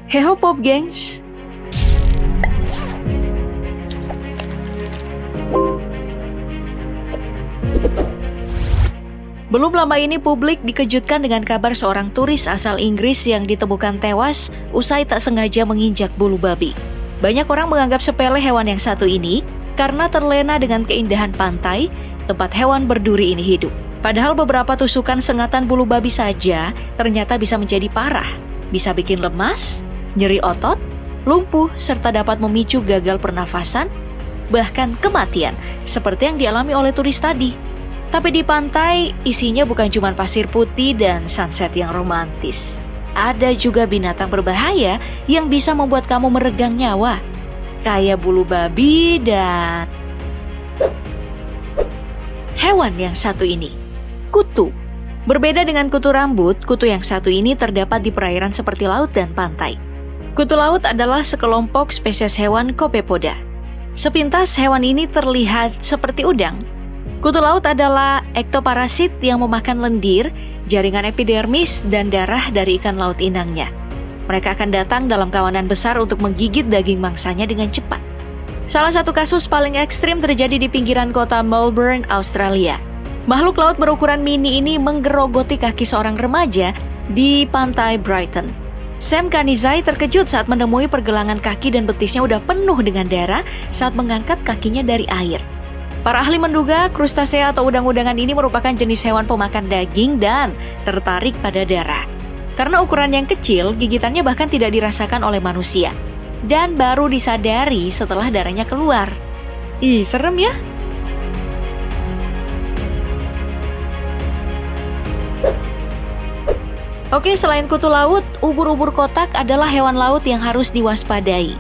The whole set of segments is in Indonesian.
Heho Pop gengs! Belum lama ini publik dikejutkan dengan kabar seorang turis asal Inggris yang ditemukan tewas usai tak sengaja menginjak bulu babi. Banyak orang menganggap sepele hewan yang satu ini karena terlena dengan keindahan pantai tempat hewan berduri ini hidup. Padahal beberapa tusukan sengatan bulu babi saja ternyata bisa menjadi parah. Bisa bikin lemas, nyeri otot, lumpuh, serta dapat memicu gagal pernafasan, bahkan kematian, seperti yang dialami oleh turis tadi. Tapi di pantai, isinya bukan cuma pasir putih dan sunset yang romantis. Ada juga binatang berbahaya yang bisa membuat kamu meregang nyawa. Kayak bulu babi dan hewan yang satu ini, kutu. Berbeda dengan kutu rambut, kutu yang satu ini terdapat di perairan seperti laut dan pantai. Kutu laut adalah sekelompok spesies hewan Copepoda. Sepintas hewan ini terlihat seperti udang. Kutu laut adalah ektoparasit yang memakan lendir, jaringan epidermis, dan darah dari ikan laut inangnya. Mereka akan datang dalam kawanan besar untuk menggigit daging mangsanya dengan cepat. Salah satu kasus paling ekstrim terjadi di pinggiran kota Melbourne, Australia. Makhluk laut berukuran mini ini menggerogoti kaki seorang remaja di pantai Brighton. Sam Kanizai terkejut saat menemui pergelangan kaki dan betisnya udah penuh dengan darah saat mengangkat kakinya dari air. Para ahli menduga krustasea atau udang-udangan ini merupakan jenis hewan pemakan daging dan tertarik pada darah. Karena ukuran yang kecil, gigitannya bahkan tidak dirasakan oleh manusia. Dan baru disadari setelah darahnya keluar. Ih, serem ya? Oke, selain kutu laut, ubur-ubur kotak adalah hewan laut yang harus diwaspadai.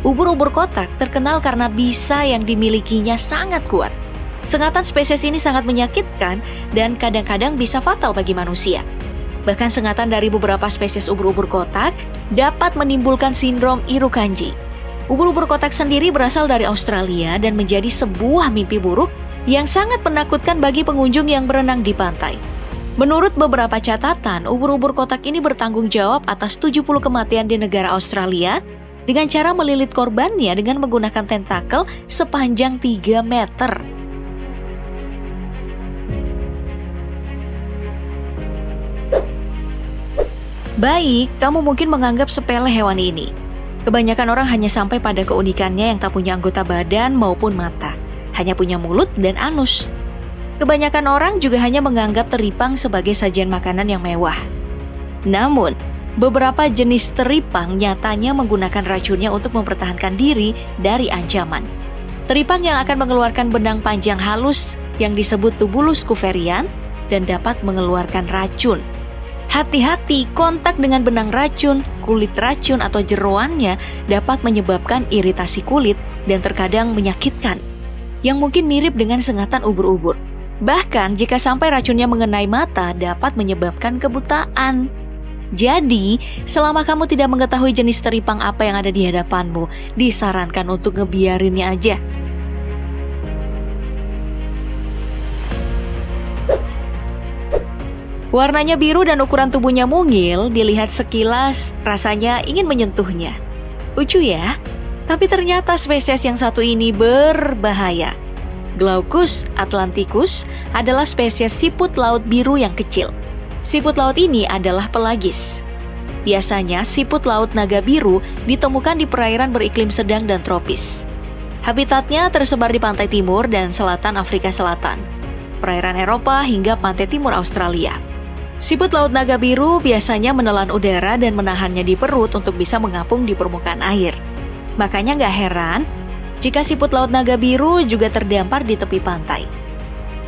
Ubur-ubur kotak terkenal karena bisa yang dimilikinya sangat kuat. Sengatan spesies ini sangat menyakitkan dan kadang-kadang bisa fatal bagi manusia. Bahkan sengatan dari beberapa spesies ubur-ubur kotak dapat menimbulkan sindrom Irukandji. Ubur-ubur kotak sendiri berasal dari Australia dan menjadi sebuah mimpi buruk yang sangat menakutkan bagi pengunjung yang berenang di pantai. Menurut beberapa catatan, ubur-ubur kotak ini bertanggung jawab atas 70 kematian di negara Australia dengan cara melilit korbannya dengan menggunakan tentakel sepanjang 3 meter. Baik, kamu mungkin menganggap sepele hewan ini. Kebanyakan orang hanya sampai pada keunikannya yang tak punya anggota badan maupun mata. Hanya punya mulut dan anus. Kebanyakan orang juga hanya menganggap teripang sebagai sajian makanan yang mewah. Namun, beberapa jenis teripang nyatanya menggunakan racunnya untuk mempertahankan diri dari ancaman. Teripang yang akan mengeluarkan benang panjang halus yang disebut tubulus cuverian dan dapat mengeluarkan racun. Hati-hati, kontak dengan benang racun, kulit racun atau jeroannya dapat menyebabkan iritasi kulit dan terkadang menyakitkan, yang mungkin mirip dengan sengatan ubur-ubur. Bahkan jika sampai racunnya mengenai mata dapat menyebabkan kebutaan. Jadi, selama kamu tidak mengetahui jenis teripang apa yang ada di hadapanmu, disarankan untuk ngebiarinnya aja. Warnanya biru dan ukuran tubuhnya mungil, dilihat sekilas rasanya ingin menyentuhnya. Lucu ya? Tapi ternyata spesies yang satu ini berbahaya. Glaucus atlanticus adalah spesies siput laut biru yang kecil. Siput laut ini adalah pelagis. Biasanya siput laut naga biru ditemukan di perairan beriklim sedang dan tropis. Habitatnya tersebar di pantai timur dan selatan Afrika Selatan, perairan Eropa hingga pantai timur Australia. Siput laut naga biru biasanya menelan udara dan menahannya di perut untuk bisa mengapung di permukaan air. Makanya nggak heran jika siput laut naga biru juga terdampar di tepi pantai.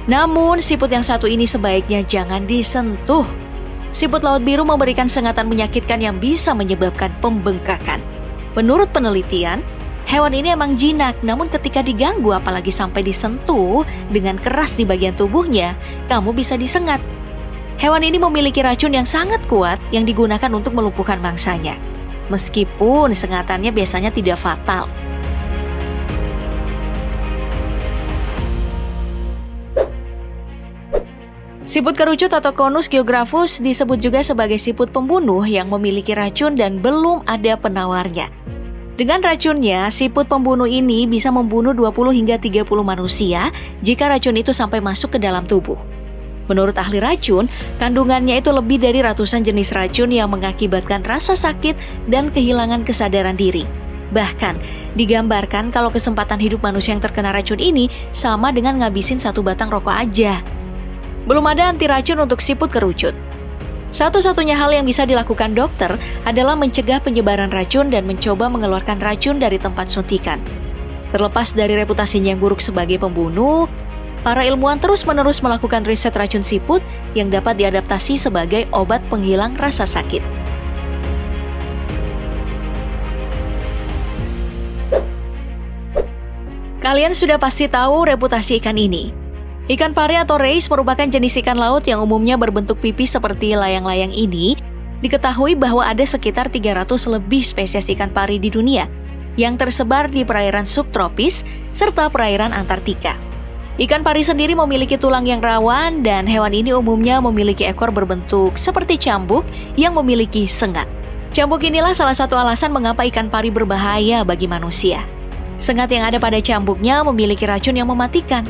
Namun, siput yang satu ini sebaiknya jangan disentuh. Siput laut biru memberikan sengatan menyakitkan yang bisa menyebabkan pembengkakan. Menurut penelitian, hewan ini emang jinak, namun ketika diganggu apalagi sampai disentuh dengan keras di bagian tubuhnya, kamu bisa disengat. Hewan ini memiliki racun yang sangat kuat yang digunakan untuk melumpuhkan mangsanya. Meskipun sengatannya biasanya tidak fatal. Siput kerucut atau Conus geographus disebut juga sebagai siput pembunuh yang memiliki racun dan belum ada penawarnya. Dengan racunnya, siput pembunuh ini bisa membunuh 20 hingga 30 manusia jika racun itu sampai masuk ke dalam tubuh. Menurut ahli racun, kandungannya itu lebih dari ratusan jenis racun yang mengakibatkan rasa sakit dan kehilangan kesadaran diri. Bahkan, digambarkan kalau kesempatan hidup manusia yang terkena racun ini sama dengan ngabisin satu batang rokok aja. Belum ada anti racun untuk siput kerucut. Satu-satunya hal yang bisa dilakukan dokter adalah mencegah penyebaran racun dan mencoba mengeluarkan racun dari tempat suntikan. Terlepas dari reputasinya yang buruk sebagai pembunuh, para ilmuwan terus-menerus melakukan riset racun siput yang dapat diadaptasi sebagai obat penghilang rasa sakit. Kalian sudah pasti tahu reputasi ikan ini. Ikan pari atau reis merupakan jenis ikan laut yang umumnya berbentuk pipis seperti layang-layang ini. Diketahui bahwa ada sekitar 300 lebih spesies ikan pari di dunia yang tersebar di perairan subtropis serta perairan Antartika. Ikan pari sendiri memiliki tulang yang rawan dan hewan ini umumnya memiliki ekor berbentuk seperti cambuk yang memiliki sengat. Cambuk inilah salah satu alasan mengapa ikan pari berbahaya bagi manusia. Sengat yang ada pada cambuknya memiliki racun yang mematikan.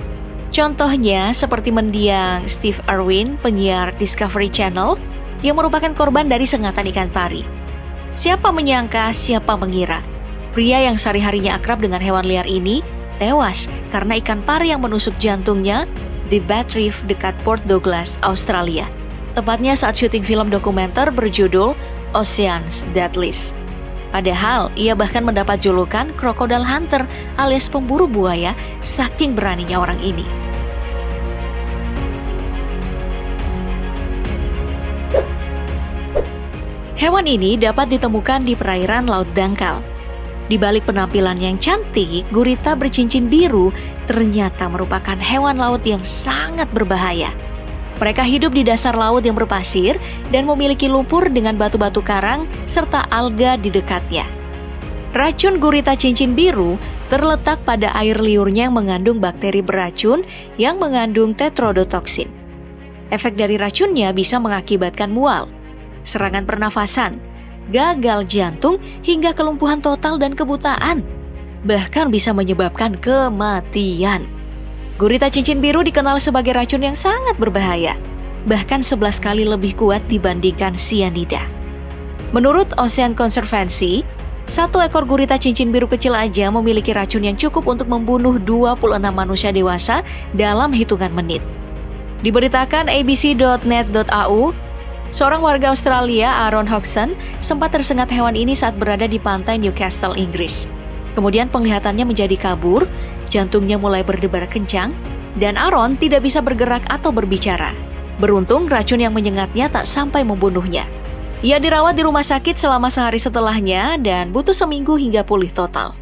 Contohnya seperti mendiang Steve Irwin, penyiar Discovery Channel, yang merupakan korban dari sengatan ikan pari. Siapa menyangka, siapa mengira. Pria yang sehari-harinya akrab dengan hewan liar ini tewas karena ikan pari yang menusuk jantungnya di Bath Reef dekat Port Douglas, Australia. Tepatnya saat syuting film dokumenter berjudul Ocean's Deadliest. Padahal, ia bahkan mendapat julukan Crocodile Hunter alias pemburu buaya saking beraninya orang ini. Hewan ini dapat ditemukan di perairan Laut Dangkal. Di balik penampilan yang cantik, gurita bercincin biru ternyata merupakan hewan laut yang sangat berbahaya. Mereka hidup di dasar laut yang berpasir dan memiliki lumpur dengan batu-batu karang serta alga di dekatnya. Racun gurita cincin biru terletak pada air liurnya yang mengandung bakteri beracun yang mengandung tetrodotoksin. Efek dari racunnya bisa mengakibatkan mual, serangan pernafasan, gagal jantung hingga kelumpuhan total dan kebutaan. Bahkan bisa menyebabkan kematian. Gurita cincin biru dikenal sebagai racun yang sangat berbahaya, bahkan 11 kali lebih kuat dibandingkan sianida. Menurut Ocean Conservancy, satu ekor gurita cincin biru kecil aja memiliki racun yang cukup untuk membunuh 26 manusia dewasa dalam hitungan menit. Diberitakan abc.net.au, seorang warga Australia, Aaron Hodgson, sempat tersengat hewan ini saat berada di pantai Newcastle, Inggris. Kemudian penglihatannya menjadi kabur, jantungnya mulai berdebar kencang, dan Aaron tidak bisa bergerak atau berbicara. Beruntung racun yang menyengatnya tak sampai membunuhnya. Ia dirawat di rumah sakit selama sehari setelahnya dan butuh seminggu hingga pulih total.